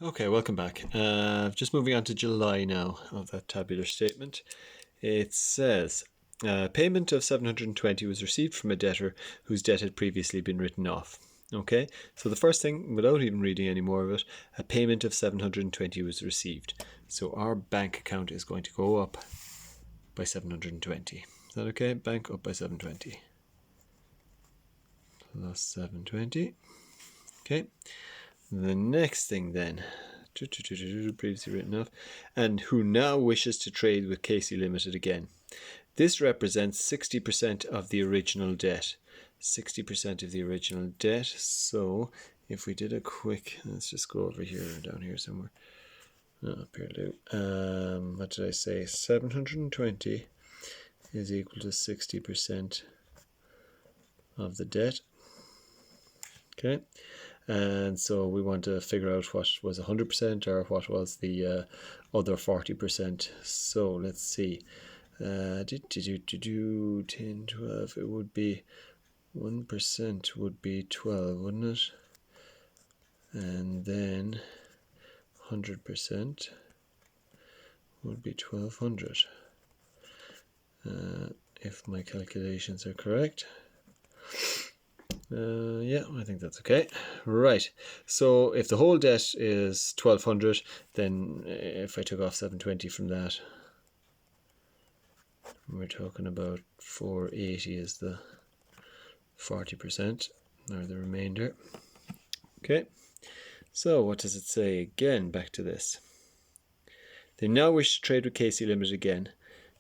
Okay, welcome back. Just moving on to July now of that tabular statement. It says, payment of 720 was received from a debtor whose debt had previously been written off. Okay, so the first thing, without even reading any more of it, a payment of 720 was received. So our bank account is going to go up by 720. Is that okay? Bank up by 720. Plus 720. Okay. The next thing then, previously written off, and who now wishes to trade with Casey Limited again. This represents 60% of the original debt. 60% of the original debt. So if we did a quick, let's just go over here, down here somewhere. Up here, what did I say? 720 is equal to 60% of the debt. Okay. And so we want to figure out what was 100% or what was the other 40%. So let's see. 10, 12, it would be 1% would be 12, wouldn't it? And then 100% would be 1200. If my calculations are correct. Yeah, I think that's okay. Right. So if the whole debt is 1200, then if I took off 720 from that, we're talking about 480 is the 40% or the remainder. Okay. So what does it say again? Back to this. They now wish to trade with Casey Limited again.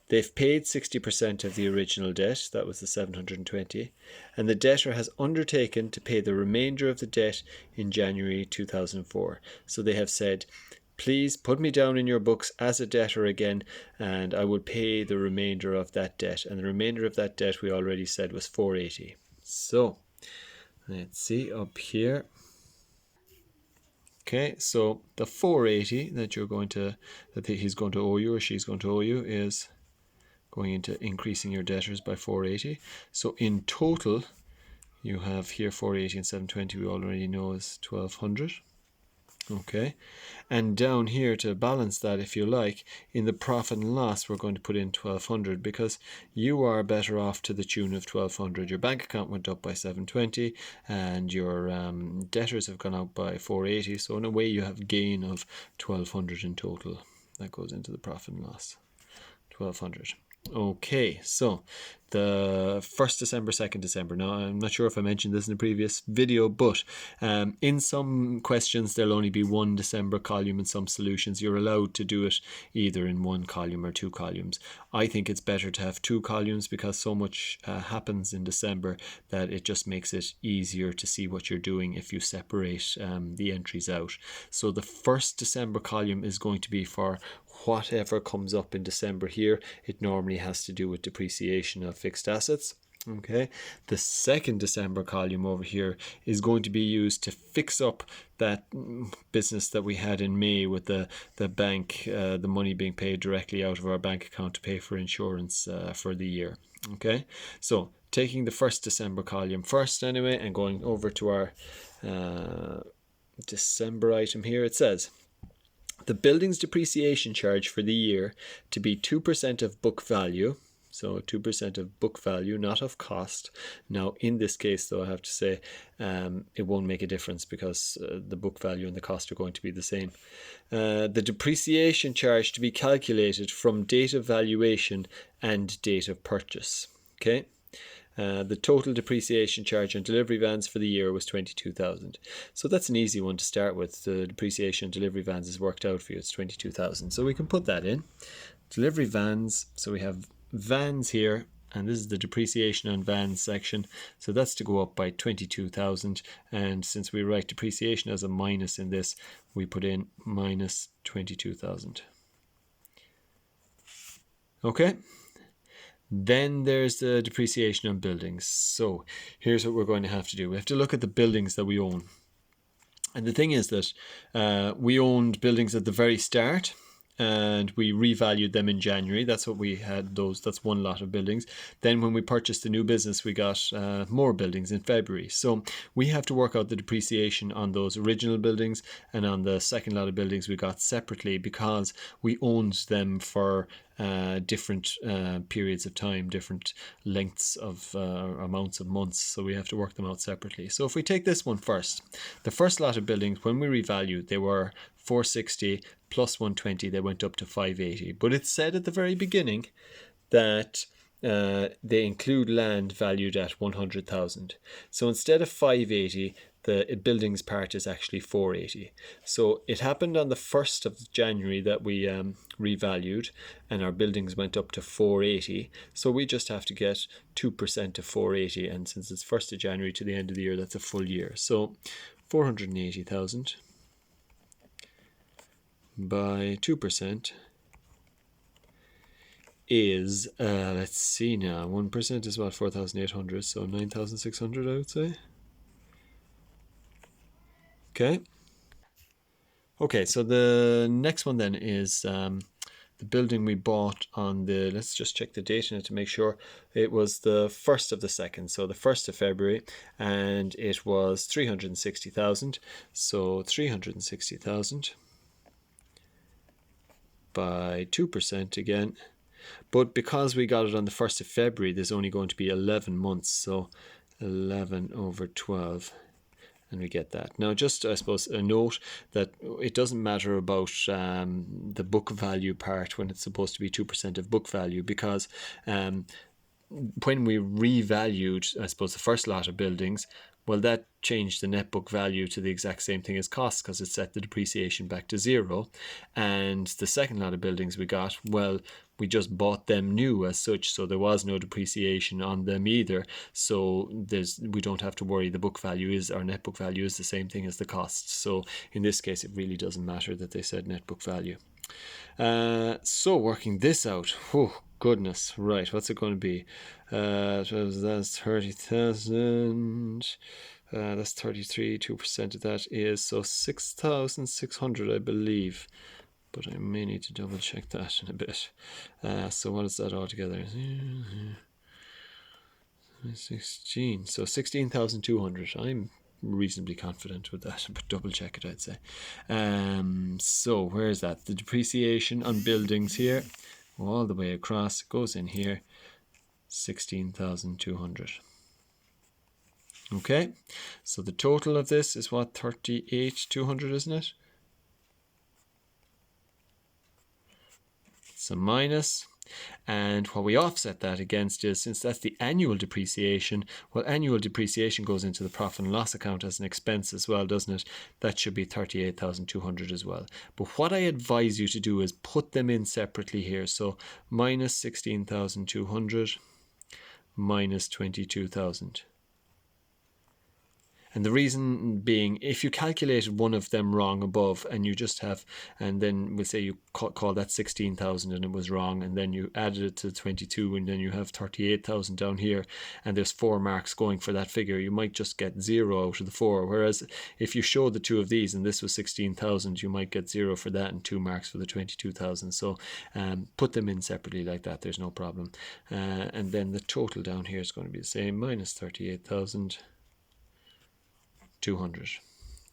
They've paid 60% of the original debt, that was the 720, and the debtor has undertaken to pay the remainder of the debt in January 2004. So they have said, please put me down in your books as a debtor again, and I will pay the remainder of that debt. And the remainder of that debt we already said was 480. So let's see up here. Okay, so the 480 that he's going to owe you or she's going to owe you is going into increasing your debtors by 480. So in total, you have here 480 and 720 we already know is 1200. Okay, and down here to balance that, if you like, in the profit and loss, we're going to put in 1200 because you are better off to the tune of 1200. Your bank account went up by 720 and your debtors have gone up by 480. So in a way, you have gain of 1200 in total. That goes into the profit and loss. 1200. Okay, so the 1st December, 2nd December. Now, I'm not sure if I mentioned this in the previous video, but in some questions, there'll only be one December column. In some solutions, you're allowed to do it either in one column or two columns. I think it's better to have two columns because so much happens in December that it just makes it easier to see what you're doing if you separate the entries out. So the 1st December column is going to be for whatever comes up in December here. It normally has to do with depreciation of fixed assets. Okay, the 2nd December column over here is going to be used to fix up that business that we had in May with the bank, the money being paid directly out of our bank account to pay for insurance for the year. Okay, so taking the 1st December column first anyway and going over to our December item here, it says the building's depreciation charge for the year to be 2% of book value. So 2% of book value, not of cost. Now, in this case, though, I have to say it won't make a difference because the book value and the cost are going to be the same. The depreciation charge to be calculated from date of valuation and date of purchase. Okay. The total depreciation charge on delivery vans for the year was 22,000. So that's an easy one to start with. The depreciation on delivery vans is worked out for you. It's 22,000. So we can put that in. Delivery vans. So we have vans here, and this is the depreciation on vans section. So that's to go up by 22,000. And since we write depreciation as a minus in this, we put in minus 22,000. Okay. Then there's the depreciation on buildings. So here's what we're going to have to do. We have to look at the buildings that we own. And the thing is that we owned buildings at the very start and we revalued them in January. That's what we had those. That's one lot of buildings. Then when we purchased the new business, we got more buildings in February. So we have to work out the depreciation on those original buildings, and on the second lot of buildings we got separately because we owned them for different periods of time, different lengths of amounts of months. So we have to work them out separately. So if we take this one first, the first lot of buildings, when we revalued, they were 460 plus 120, they went up to 580. But it said at the very beginning that they include land valued at 100,000. So instead of 580, the buildings part is actually 480. So it happened on the 1st of January that we revalued, and our buildings went up to 480. So we just have to get 2% of 480, and since it's 1st of January to the end of the year, that's a full year. So 480,000 by 2% is, let's see now, 1% is what, 4,800, so 9,600 I would say. Okay, so the next one then is the building we bought on the, let's just check the date in it to make sure. It was the 1st of the 2nd, so the 1st of February, and it was 360,000. So 360,000 by 2% again. But because we got it on the 1st of February, there's only going to be 11 months, so 11 over 12. And we get that. Now, just, I suppose, a note that it doesn't matter about the book value part when it's supposed to be 2% of book value, because when we revalued, I suppose, the first lot of buildings, well, that changed the net book value to the exact same thing as cost because it set the depreciation back to 0. And the second lot of buildings we got, well, we just bought them new as such, so there was no depreciation on them either. So we don't have to worry. The book value is, our net book value is the same thing as the cost. So in this case, it really doesn't matter that they said net book value. So working this out, oh goodness, right, what's it going to be? That's 30,000. That's 33. 2% of that is, so 6,600, I believe. But I may need to double check that in a bit. So what is that altogether? 16. So 16,200. I'm reasonably confident with that, but double check it, I'd say. So where is that? The depreciation on buildings here, all the way across, goes in here, 16,200. Okay, so the total of this is what, 38,200, isn't it? It's a minus. And what we offset that against is, since that's the annual depreciation, well, annual depreciation goes into the profit and loss account as an expense as well, doesn't it? That should be 38,200 as well. But what I advise you to do is put them in separately here. So minus 16,200 minus 22,000. And the reason being, if you calculated one of them wrong above and you just have, and then we'll say you call that 16,000 and it was wrong, and then you added it to 22 and then you have 38,000 down here and there's 4 marks going for that figure, you might just get 0 out of the 4. Whereas if you show the two of these and this was 16,000, you might get 0 for that and 2 marks for the 22,000. So put them in separately like that, there's no problem. And then the total down here is going to be the same, minus 38,200.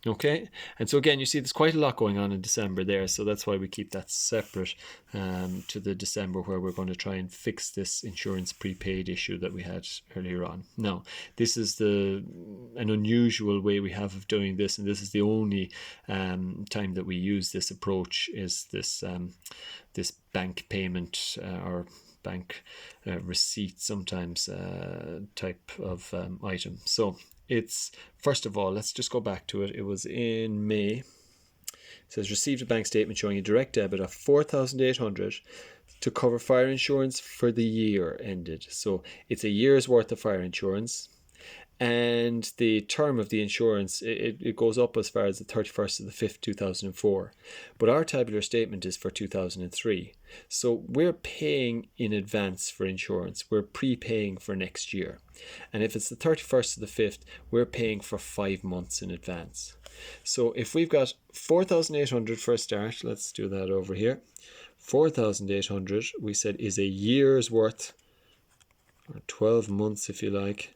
Okay, and so again, you see there's quite a lot going on in December there, so that's why we keep that separate to the December where we're going to try and fix this insurance prepaid issue that we had earlier on. Now, this is an unusual way we have of doing this, and this is the only time that we use this approach, is this this bank payment or bank receipt sometimes type of item. So it's, first of all, let's just go back to it. It was in May. It says received a bank statement showing a direct debit of 4,800 to cover fire insurance for the year ended. So it's a year's worth of fire insurance, and the term of the insurance, it goes up as far as the 31st of the 5th, 2004. But our tabular statement is for 2003. So we're paying in advance for insurance. We're prepaying for next year. And if it's the 31st of the 5th, we're paying for 5 months in advance. So if we've got 4,800 for a start, let's do that over here. 4,800, we said, is a year's worth, or 12 months if you like,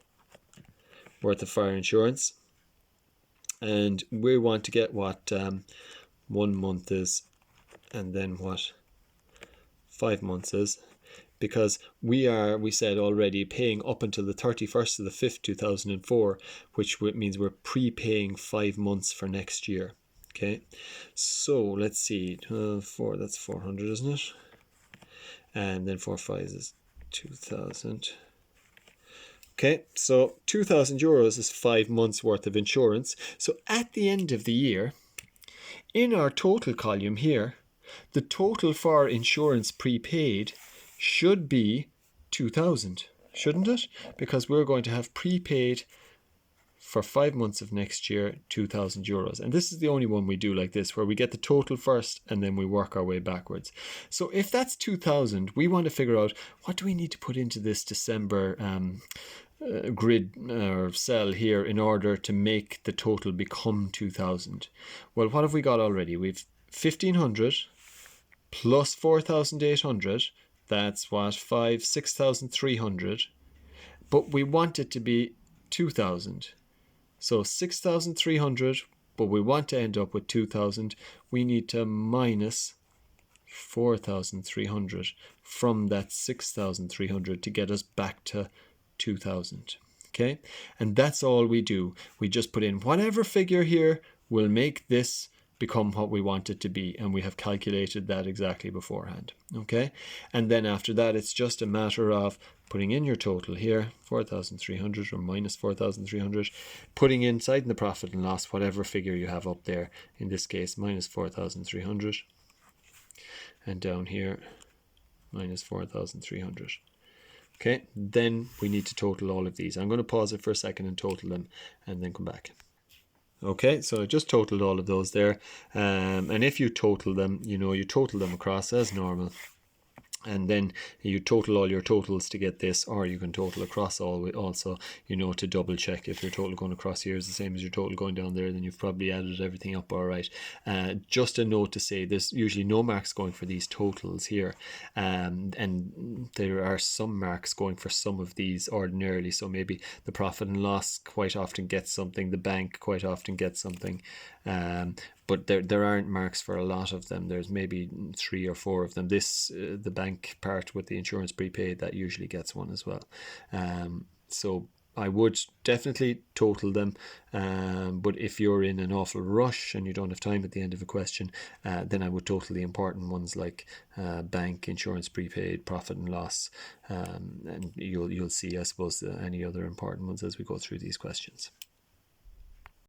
worth of fire insurance. And we want to get what 1 month is, and then what 5 months is, because we said already paying up until the 31st of the 5th, 2004, which means we're prepaying 5 months for next year. Okay, so let's see, 4, that's 400, isn't it? And then 4 5 is 2,000. Okay, so 2,000 euros is 5 months worth of insurance. So at the end of the year, in our total column here, the total for insurance prepaid should be 2,000, shouldn't it? Because we're going to have prepaid for 5 months of next year, 2,000 euros. And this is the only one we do like this, where we get the total first and then we work our way backwards. So if that's 2,000, we want to figure out, what do we need to put into this December grid or cell here in order to make the total become 2,000? Well, what have we got already? We've 1,500 plus 4,800. That's what, 6,300. But we want it to be 2,000. So 6,300, but we want to end up with 2,000. We need to minus 4,300 from that 6,300 to get us back to 2,000. Okay, and that's all we do. We just put in whatever figure here will make this become what we want it to be, and we have calculated that exactly beforehand. Okay, and then after that, it's just a matter of putting in your total here, 4,300 or minus 4,300, putting inside in the profit and loss whatever figure you have up there, in this case minus 4,300, and down here minus 4,300. Okay, then we need to total all of these. I'm going to pause it for a second and total them and then come back. Okay, so I just totaled all of those there, and if you total them, you total them across as normal, and then you total all your totals to get this, or you can total across all also, to double check if your total going across here is the same as your total going down there, then you've probably added everything up all right. Just a note to say, there's usually no marks going for these totals here, and there are some marks going for some of these ordinarily, so maybe the profit and loss quite often gets something, the bank quite often gets something, but there aren't marks for a lot of them. There's maybe 3 or 4 of them. This, the bank part with the insurance prepaid, that usually gets one as well. So I would definitely total them, but if you're in an awful rush and you don't have time at the end of a question, then I would total the important ones like bank, insurance prepaid, profit and loss, and you'll see, I suppose, any other important ones as we go through these questions.